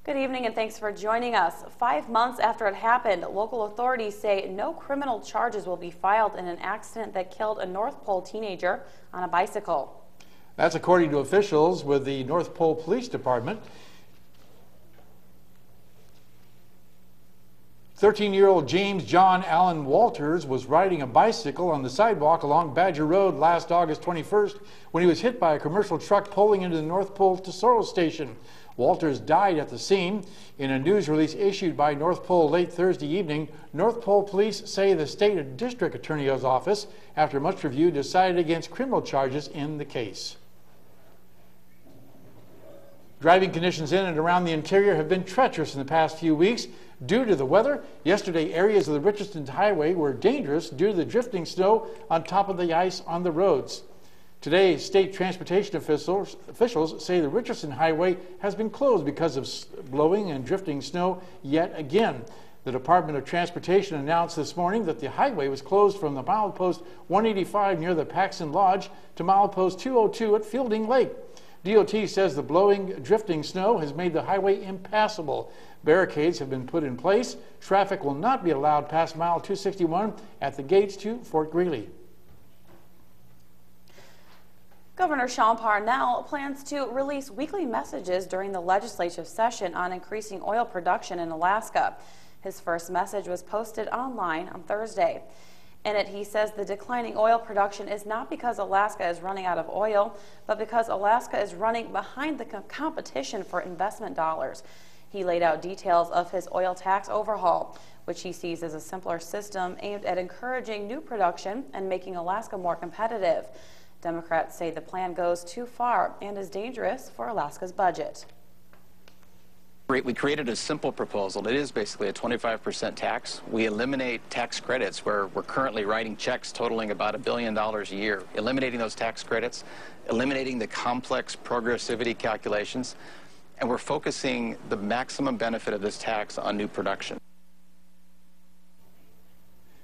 Good evening and thanks for joining us. 5 months after it happened, local authorities say no criminal charges will be filed in an accident that killed a North Pole teenager on a bicycle. That's according to officials with the North Pole Police Department. 13-year-old James John Allen Walters was riding a bicycle on the sidewalk along Badger Road last August 21st when he was hit by a commercial truck pulling into the North Pole Tesoro station. Walters died at the scene. In a news release issued by North Pole late Thursday evening, North Pole police say the state district attorney's office, after much review, decided against criminal charges in the case. Driving conditions in and around the interior have been treacherous in the past few weeks due to the weather. Yesterday, areas of the Richardson Highway were dangerous due to the drifting snow on top of the ice on the roads. Today, state transportation officials say the Richardson Highway has been closed because of blowing and drifting snow yet again. The Department of Transportation announced this morning that the highway was closed from the milepost 185 near the Paxton Lodge to milepost 202 at Fielding Lake. DOT says the blowing, drifting snow has made the highway impassable. Barricades have been put in place. Traffic will not be allowed past mile 261 at the gates to Fort Greeley. Governor Sean Parnell plans to release weekly messages during the legislative session on increasing oil production in Alaska. His first message was posted online on Thursday. In it, he says the declining oil production is not because Alaska is running out of oil, but because Alaska is running behind the competition for investment dollars. He laid out details of his oil tax overhaul, which he sees as a simpler system aimed at encouraging new production and making Alaska more competitive. Democrats say the plan goes too far and is dangerous for Alaska's budget. We created a simple proposal. It is basically a 25% tax. We eliminate tax credits where we're currently writing checks totaling about $1 billion a year. Eliminating those tax credits, eliminating the complex progressivity calculations, and we're focusing the maximum benefit of this tax on new production.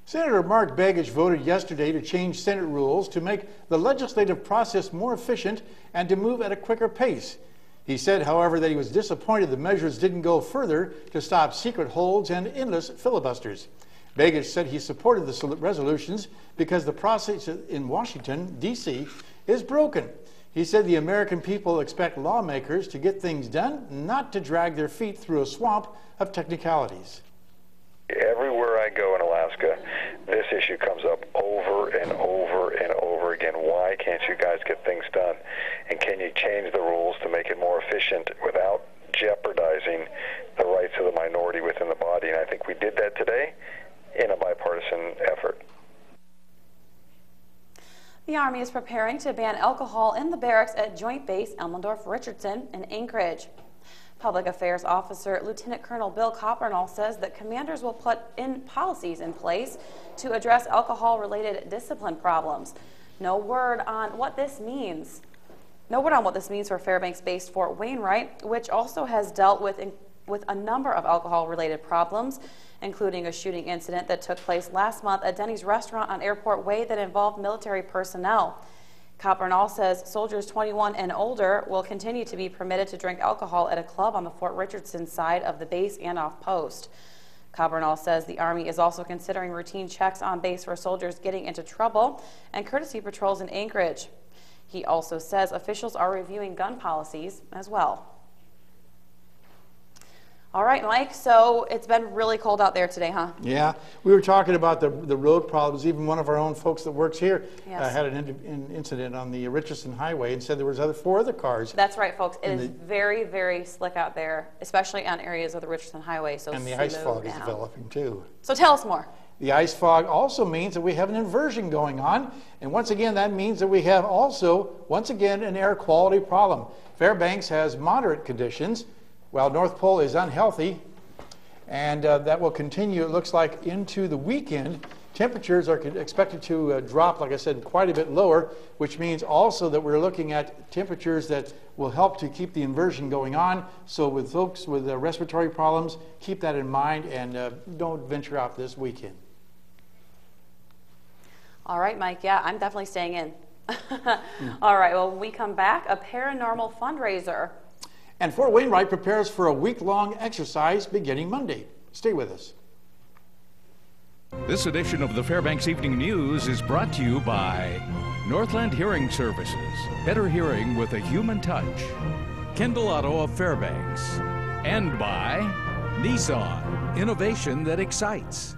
Senator Mark Begich voted yesterday to change Senate rules to make the legislative process more efficient and to move at a quicker pace. He said, however, that he was disappointed the measures didn't go further to stop secret holds and endless filibusters. Begich said he supported the resolutions because the process in Washington, D.C. is broken. He said the American people expect lawmakers to get things done, not to drag their feet through a swamp of technicalities. Everywhere I go in Alaska, this issue comes up over and over and over again. Why can't you guys get things done? And can you change the rules to make it more efficient without jeopardizing the rights of the minority within the body? And I think we did that today in a bipartisan effort. The Army is preparing to ban alcohol in the barracks at Joint Base Elmendorf-Richardson in Anchorage. Public Affairs Officer Lieutenant Colonel Bill Coppernall says that commanders will put in policies in place to address alcohol-related discipline problems. No word on what this means for Fairbanks-based Fort Wainwright, which also has dealt with a number of alcohol-related problems, including a shooting incident that took place last month at Denny's restaurant on Airport Way that involved military personnel. Coppernall says soldiers 21 and older will continue to be permitted to drink alcohol at a club on the Fort Richardson side of the base and off post. Coppernall says the Army is also considering routine checks on base for soldiers getting into trouble and courtesy patrols in Anchorage. He also says officials are reviewing gun policies as well. All right, Mike, so it's been really cold out there today, huh? Yeah, we were talking about the road problems. Even one of our own folks that works here had an incident on the Richardson Highway and said there was 4 other cars. That's right, folks. It is very, very slick out there, especially on areas of the Richardson Highway. So and the ice fog is developing too. So tell us more. The ice fog also means that we have an inversion going on, and once again that means that we have also, once again, an air quality problem. Fairbanks has moderate conditions, while North Pole is unhealthy, and that will continue, it looks like, into the weekend. Temperatures are expected to drop, like I said, quite a bit lower, which means also that we're looking at temperatures that will help to keep the inversion going on. So with folks with respiratory problems, keep that in mind and don't venture out this weekend. All right, Mike. Yeah, I'm definitely staying in. All right, well, when we come back, a paranormal fundraiser. And Fort Wainwright prepares for a week-long exercise beginning Monday. Stay with us. This edition of the Fbx Evening News is brought to you by Northland Hearing Services, better hearing with a human touch. Kendall Auto of Fairbanks. And by Nissan, innovation that excites.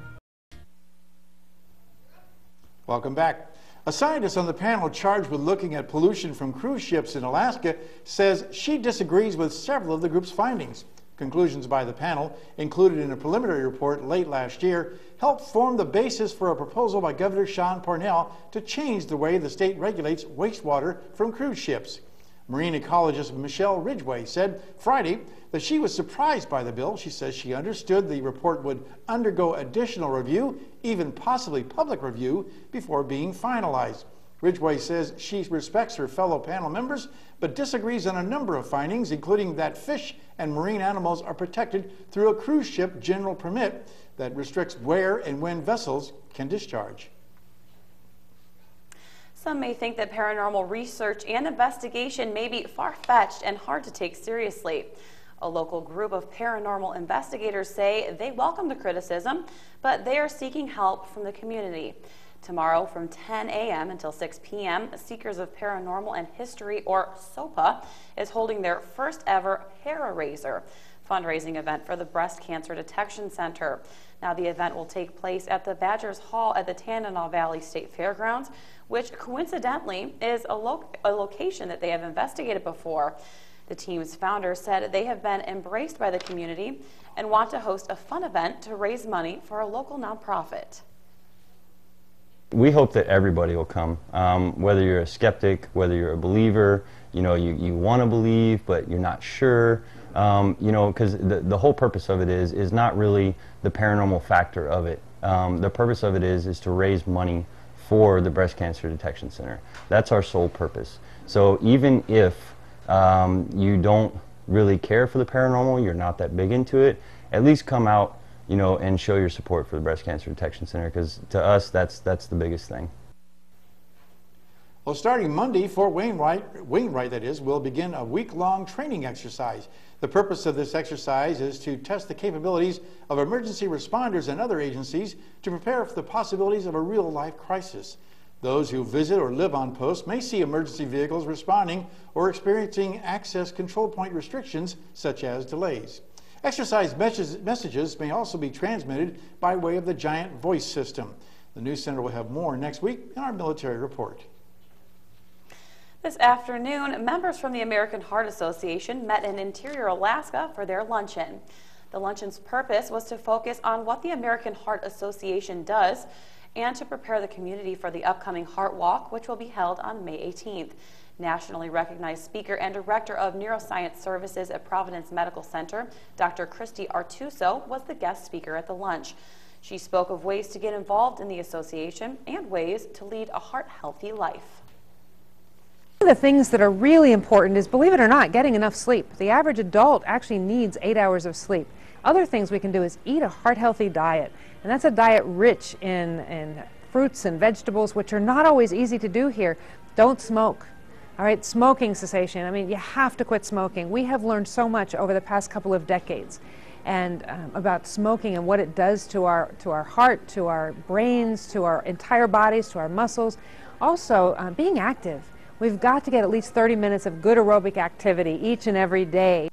Welcome back. A scientist on the panel charged with looking at pollution from cruise ships in Alaska says she disagrees with several of the group's findings. Conclusions by the panel, included in a preliminary report late last year, helped form the basis for a proposal by Governor Sean Parnell to change the way the state regulates wastewater from cruise ships. Marine ecologist Michelle Ridgway said Friday that she was surprised by the bill. She says she understood the report would undergo additional review, even possibly public review, before being finalized. Ridgway says she respects her fellow panel members, but disagrees on a number of findings, including that fish and marine animals are protected through a cruise ship general permit that restricts where and when vessels can discharge. Some may think that paranormal research and investigation may be far-fetched and hard to take seriously. A local group of paranormal investigators say they welcome the criticism, but they are seeking help from the community. Tomorrow from 10 a.m. until 6 p.m., Seekers of Paranormal and History, or SOPA, is holding their first ever Hair Raiser fundraising event for the Breast Cancer Detection Center. Now, the event will take place at the Badgers Hall at the Tanana Valley State Fairgrounds, which coincidentally is a location that they have investigated before. The team's founder said they have been embraced by the community and want to host a fun event to raise money for a local nonprofit. We hope that everybody will come, whether you're a skeptic, whether you're a believer, you want to believe, but you're not sure, because the whole purpose of it is not really the paranormal factor of it. The purpose of it is to raise money for the Breast Cancer Detection Center. That's our sole purpose. So even if you don't really care for the paranormal, you're not that big into it, at least come out and show your support for the Breast Cancer Detection Center, because to us, that's the biggest thing. Well, starting Monday, Fort Wainwright that is, will begin a week-long training exercise. The purpose of this exercise is to test the capabilities of emergency responders and other agencies to prepare for the possibilities of a real-life crisis. Those who visit or live on post may see emergency vehicles responding or experiencing access control point restrictions, such as delays. Exercise messages may also be transmitted by way of the giant voice system. The News Center will have more next week in our military report. This afternoon, members from the American Heart Association met in Interior Alaska for their luncheon. The luncheon's purpose was to focus on what the American Heart Association does and to prepare the community for the upcoming Heart Walk, which will be held on May 18th. Nationally recognized speaker and director of neuroscience services at Providence Medical Center, Dr. Christy Artuso, was the guest speaker at the lunch. She spoke of ways to get involved in the association and ways to lead a heart-healthy life. One of the things that are really important is, believe it or not, getting enough sleep. The average adult actually needs 8 hours of sleep. Other things we can do is eat a heart-healthy diet, and that's a diet rich in fruits and vegetables, which are not always easy to do here. Don't smoke. All right, smoking cessation. I mean, you have to quit smoking. We have learned so much over the past couple of decades and about smoking and what it does to our heart, to our brains, to our entire bodies, to our muscles. Also, being active. We've got to get at least 30 minutes of good aerobic activity each and every day.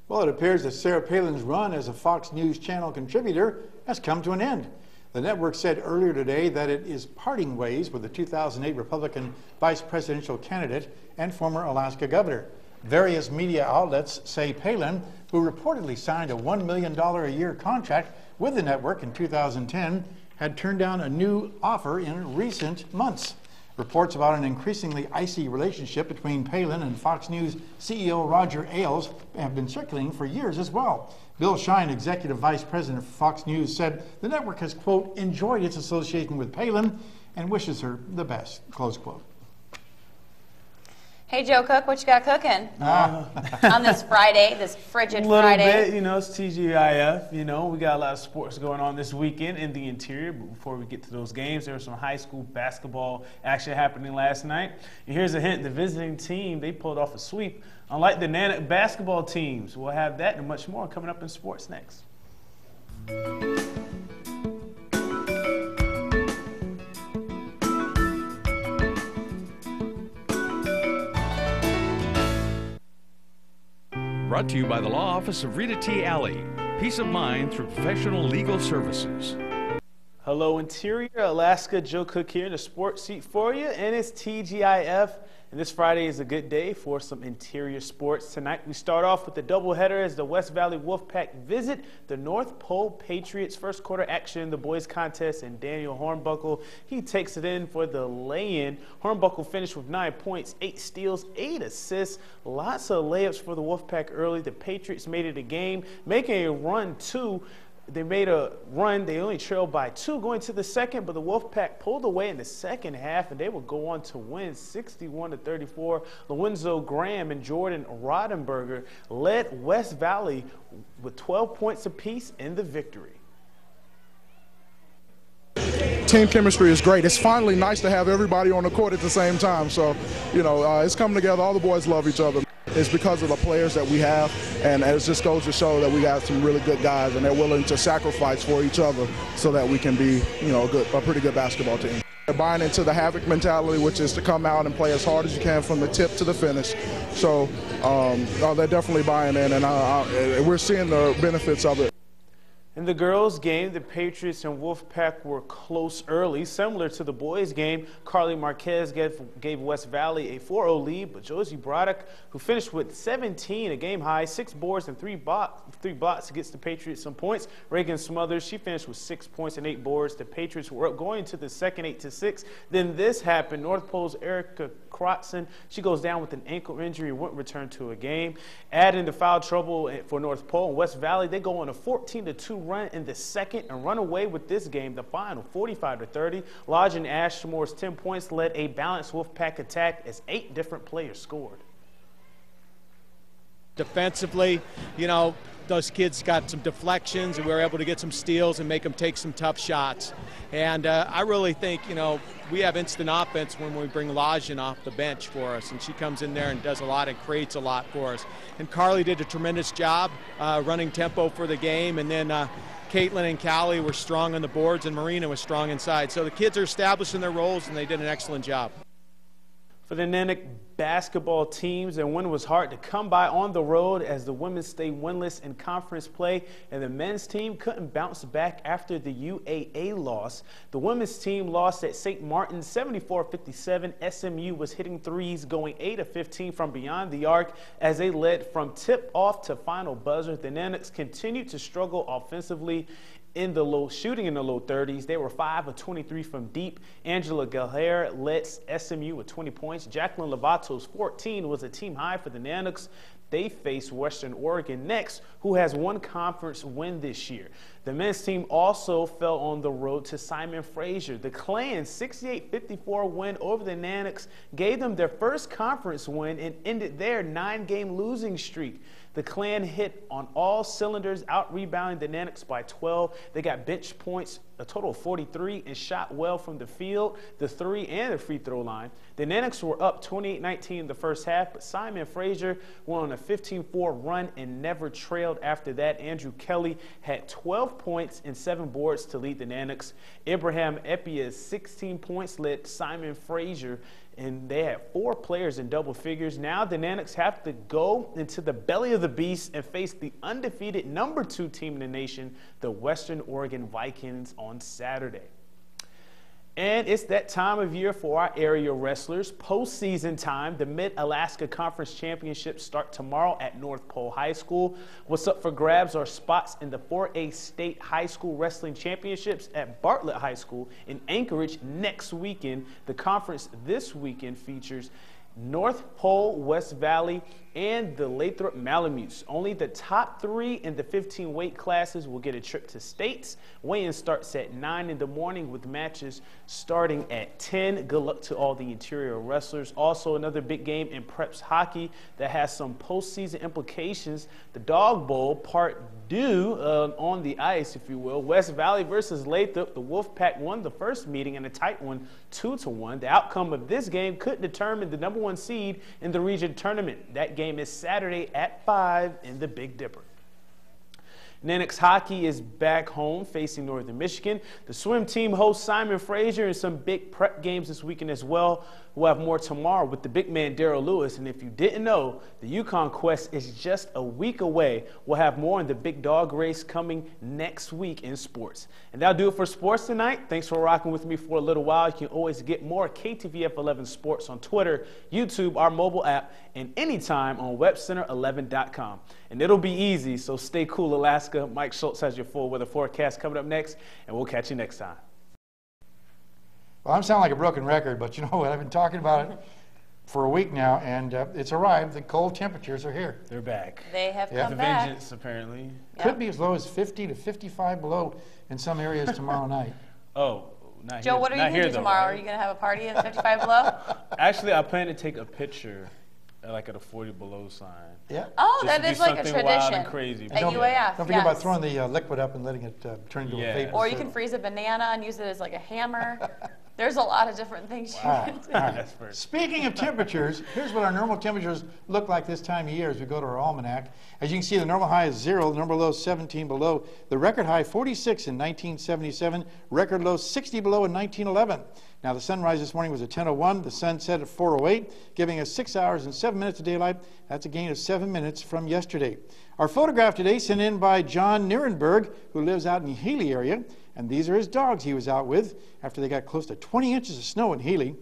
Well, it appears that Sarah Palin's run as a Fox News Channel contributor has come to an end. The network said earlier today that it is parting ways with the 2008 Republican vice presidential candidate and former Alaska governor. Various media outlets say Palin, who reportedly signed a $1 million a year contract with the network in 2010, had turned down a new offer in recent months. Reports about an increasingly icy relationship between Palin and Fox News CEO Roger Ailes have been circulating for years as well. Bill Shine, executive vice president of Fox News, said the network has, quote, enjoyed its association with Palin and wishes her the best, close quote. Hey, Joe Cook, what you got cooking on this Friday, this frigid Friday? A little bit, it's TGIF. We got a lot of sports going on this weekend in the interior. But before we get to those games, there was some high school basketball action happening last night. And here's a hint: the visiting team, they pulled off a sweep Unlike the Nanac basketball teams. We'll have that and much more coming up in sports next. Brought to you by the Law Office of Rita T. Alley. Peace of mind through professional legal services. Hello, Interior Alaska. Joe Cook here in the sports seat for you, and it's TGIF. And this Friday is a good day for some interior sports. Tonight we start off with the doubleheader as the West Valley Wolfpack visit the North Pole Patriots. First quarter action in the boys contest, and Daniel Hornbuckle, he takes it in for the lay-in. Hornbuckle finished with 9 points, 8 steals, 8 assists. Lots of layups for the Wolfpack early. The Patriots made it a game, making a run too. They made a run. They only trailed by 2 going to the second, but the Wolfpack pulled away in the second half, and they would go on to win 61-34. Lorenzo Graham and Jordan Rodenberger led West Valley with 12 points apiece in the victory. Team chemistry is great. It's finally nice to have everybody on the court at the same time. So, you know, it's coming together. All the boys love each other. It's because of the players that we have, and it just goes to show that we got some really good guys, and they're willing to sacrifice for each other so that we can be, you know, a pretty good basketball team. They're buying into the Havoc mentality, which is to come out and play as hard as you can from the tip to the finish. So they're definitely buying in, and we're seeing the benefits of it. In the girls' game, the Patriots and Wolfpack were close early. Similar to the boys' game, Carly Marquez gave West Valley a 4-0 lead, but Josie Broderick, who finished with 17, a game high, 6 boards and 3 blocks, gets the Patriots some points. Reagan Smothers, she finished with 6 points and 8 boards. The Patriots were up going to the second 8-6. Then this happened. North Pole's Erica Crotson, she goes down with an ankle injury and wouldn't return to a game. Adding the foul trouble for North Pole and West Valley, they go on a 14-2 run in the second and run away with this game, the final 45-30. Lodge and Ashmore's 10 points led a balanced Wolfpack attack as 8 different players scored. Defensively, you know, those kids got some deflections, and we were able to get some steals and make them take some tough shots. And I really think, you know, we have instant offense when we bring Lodge in off the bench for us, and she comes in there and does a lot and creates a lot for us. And Carly did a tremendous job running tempo for the game, and then Caitlin and Callie were strong on the boards, and Marina was strong inside. So the kids are establishing their roles, and they did an excellent job. For the Nanac basketball teams, their win was hard to come by on the road as the women stayed winless in conference play, and the men's team couldn't bounce back after the UAA loss. The women's team lost at St. Martin 74-57. SMU was hitting threes, going 8 of 15 from beyond the arc as they led from tip-off to final buzzer. The Nanacs continued to struggle offensively shooting in the low 30s. They were 5 of 23 from deep. Angela Galher led SMU with 20 points. Jacqueline Lovato's 14 was a team high for the Nanacs. They face Western Oregon next, who has one conference win this year. The men's team also fell on the road to Simon Fraser. The Clan's 68-54 win over the Nanacs gave them their first conference win and ended their 9-game losing streak. The Clan hit on all cylinders, out-rebounding the Nanacs by 12. They got bench points, a total of 43, and shot well from the field, the 3 and the free throw line. The Nanacs were up 28-19 in the first half, but Simon Fraser went on a 15-4 run and never trailed after that. Andrew Kelly had 12 points and 7 boards to lead the Nanacs. Abraham Epia's 16 points led Simon Fraser, and they had 4 players in double figures. Now the Nanacs have to go into the belly of the beast and face the undefeated #2 team in the nation, the Western Oregon Vikings, on Saturday. And it's that time of year for our area wrestlers. Postseason time. The Mid-Alaska Conference Championships start tomorrow at North Pole High School. What's up for grabs are spots in the 4A State High School Wrestling Championships at Bartlett High School in Anchorage next weekend. The conference this weekend features North Pole, West Valley, and the Lathrop Malamutes. Only the top 3 in the 15 weight classes will get a trip to states. Weigh-in starts at 9 in the morning with matches starting at 10. Good luck to all the interior wrestlers. Also, another big game in Preps hockey that has some postseason implications. The Dog Bowl, part due on the ice, if you will. West Valley versus Lathrop. The Wolfpack won the first meeting in a tight one, 2-1. The outcome of this game could determine the #1 seed in the region tournament. That game game is Saturday at 5 in the Big Dipper. Nanick's hockey is back home facing Northern Michigan. The swim team hosts Simon Fraser and some big prep games this weekend as well. We'll have more tomorrow with the big man Darrell Lewis. And if you didn't know, the Yukon Quest is just a week away. We'll have more on the big dog race coming next week in sports. And that'll do it for sports tonight. Thanks for rocking with me for a little while. You can always get more KTVF 11 Sports on Twitter, YouTube, our mobile app, and anytime on webcenter11.com. And it'll be easy, so stay cool, Alaska. Mike Schultz has your full weather forecast coming up next, and we'll catch you next time. Well, I'm sounding like a broken record, but you know what? I've been talking about it for a week now, and it's arrived. The cold temperatures are here. They're back. They have Yeah. come The back. vengeance, apparently. Could be as low as 50 to 55 below in some areas tomorrow night. Oh, not Joe, here. what are you Not going to here, do though, tomorrow? right? Are you going to have a party at 55 below? Actually, I plan to take a picture like at a 40 below sign. Yeah. Oh, Just to that do is like a something tradition. wild and crazy. At Don't- UAF, Don't forget about yes. throwing the liquid up and letting it turn into Yeah. a vapor. Or you can freeze a banana and use it as like a hammer. There's a lot of different things you can do. That's first. Speaking of temperatures, here's what our normal temperatures look like this time of year as we go to our almanac. As you can see, the normal high is 0, the normal low is 17 below. The record high 46 in 1977, record low 60 below in 1911. Now the sunrise this morning was at 10:01, the sun set at 4:08, giving us 6 hours and 7 minutes of daylight. That's a gain of 7 minutes from yesterday. Our photograph today sent in by John Nierenberg, who lives out in the Healy area. And these are his dogs he was out with after they got close to 20 inches of snow in Healy.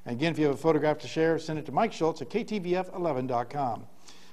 And again, if you have a photograph to share, send it to Mike Schultz at KTVF11.com.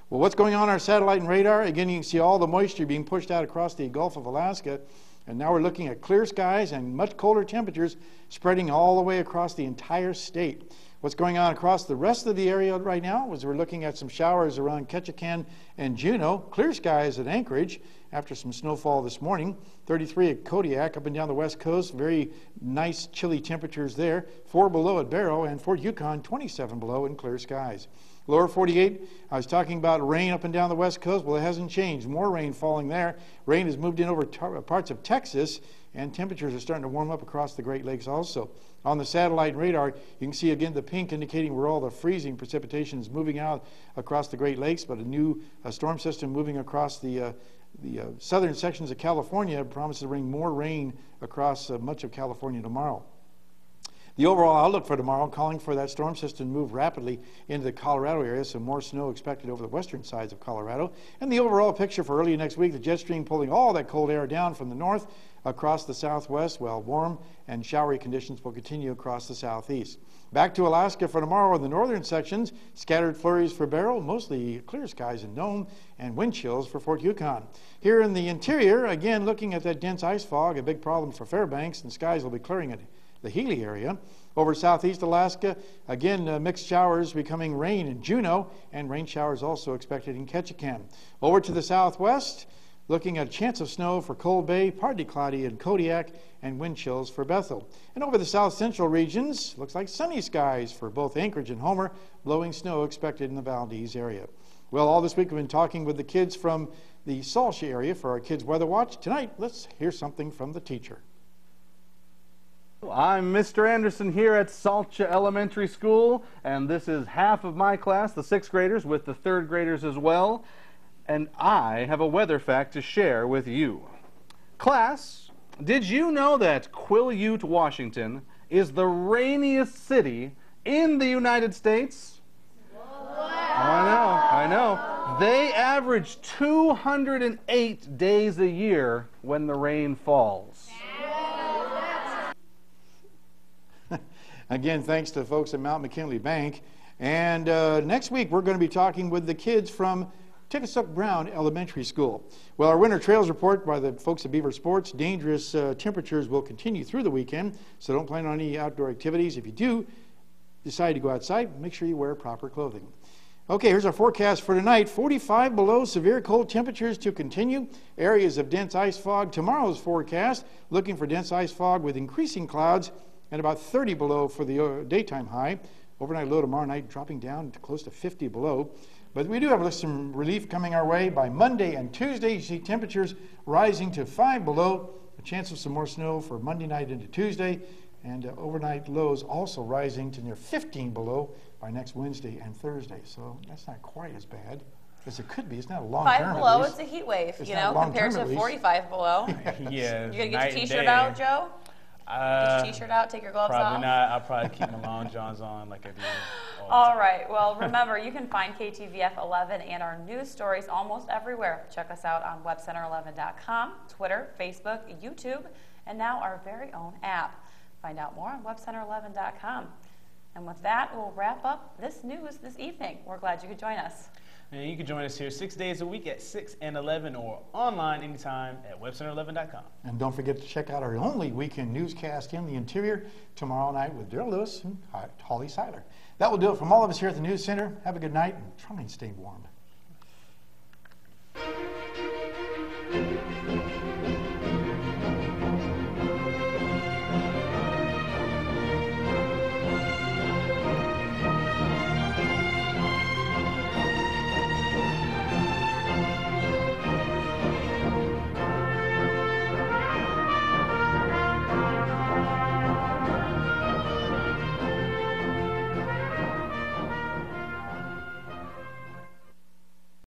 Well, what's going on our satellite and radar? Again, you can see all the moisture being pushed out across the Gulf of Alaska. And now we're looking at clear skies and much colder temperatures spreading all the way across the entire state. What's going on across the rest of the area right now is we're looking at some showers around Ketchikan and Juneau, clear skies at Anchorage after some snowfall this morning, 33 at Kodiak up and down the west coast, very nice chilly temperatures there, 4 below at Barrow, and Fort Yukon 27 below in clear skies. Lower 48, I was talking about rain up and down the west coast. Well, it hasn't changed. More rain falling there. Rain has moved in over parts of Texas, and temperatures are starting to warm up across the Great Lakes also. On the satellite radar, you can see again the pink indicating where all the freezing precipitation is moving out across the Great Lakes, but a new storm system moving across the southern sections of California promises to bring more rain across much of California tomorrow. The overall outlook for tomorrow calling for that storm system to move rapidly into the Colorado area, so more snow expected over the western sides of Colorado. And the overall picture for early next week, the jet stream pulling all that cold air down from the north across the southwest, while warm and showery conditions will continue across the southeast. Back to Alaska for tomorrow in the northern sections, scattered flurries for Barrow, mostly clear skies in Nome, and wind chills for Fort Yukon. Here in the interior, again looking at that dense ice fog, a big problem for Fairbanks, and skies will be clearing at the Healy area. Over southeast Alaska, again mixed showers becoming rain in Juneau, and rain showers also expected in Ketchikan. Over to the southwest, looking at a chance of snow for Cold Bay, partly cloudy in Kodiak, and wind chills for Bethel. And over the south central regions, looks like sunny skies for both Anchorage and Homer, blowing snow expected in the Valdez area. Well, all this week we've been talking with the kids from the Salsha area for our Kids Weather Watch. Tonight, let's hear something from the teacher. I'm Mr. Anderson here at Salcha Elementary School, and this is half of my class, the 6th graders, with the 3rd graders as well. And I have a weather fact to share with you. Class, did you know that Quileute, Washington is the rainiest city in the United States? I know. They average 208 days a year when the rain falls. Again, thanks to the folks at Mount McKinley Bank. And next week, we're going to be talking with the kids from Tickasuk Brown Elementary School. Well, our winter trails report by the folks at Beaver Sports, dangerous temperatures will continue through the weekend, so don't plan on any outdoor activities. If you do decide to go outside, make sure you wear proper clothing. Okay, here's our forecast for tonight. 45 below, severe cold temperatures to continue. Areas of dense ice fog. Tomorrow's forecast, looking for dense ice fog with increasing clouds, and about 30 below for the daytime high. Overnight low tomorrow night dropping down to close to 50 below. But we do have some relief coming our way by Monday and Tuesday. You see temperatures rising to 5 below. A chance of some more snow for Monday night into Tuesday. And overnight lows also rising to near 15 below by next Wednesday and Thursday. So that's not quite as bad as it could be. It's not a long term. 5 below, it's a heat wave, It's you not know, long compared term, to at least. 45 below. Yeah. You gonna get night your and t-shirt day. out, Joe? Get your t-shirt out, take your gloves Probably off? not. I'll probably keep my long johns on like I do. All right. Well, remember, you can find KTVF 11 and our news stories almost everywhere. Check us out on webcenter11.com, Twitter, Facebook, YouTube, and now our very own app. Find out more on webcenter11.com. And with that, we'll wrap up this news this evening. We're glad you could join us. And you can join us here 6 days a week at 6 and 11 or online anytime at webcenter11.com. And don't forget to check out our only weekend newscast in the interior tomorrow night with Daryl Lewis and Holly Seiler. That will do it from all of us here at the News Center. Have a good night and try and stay warm.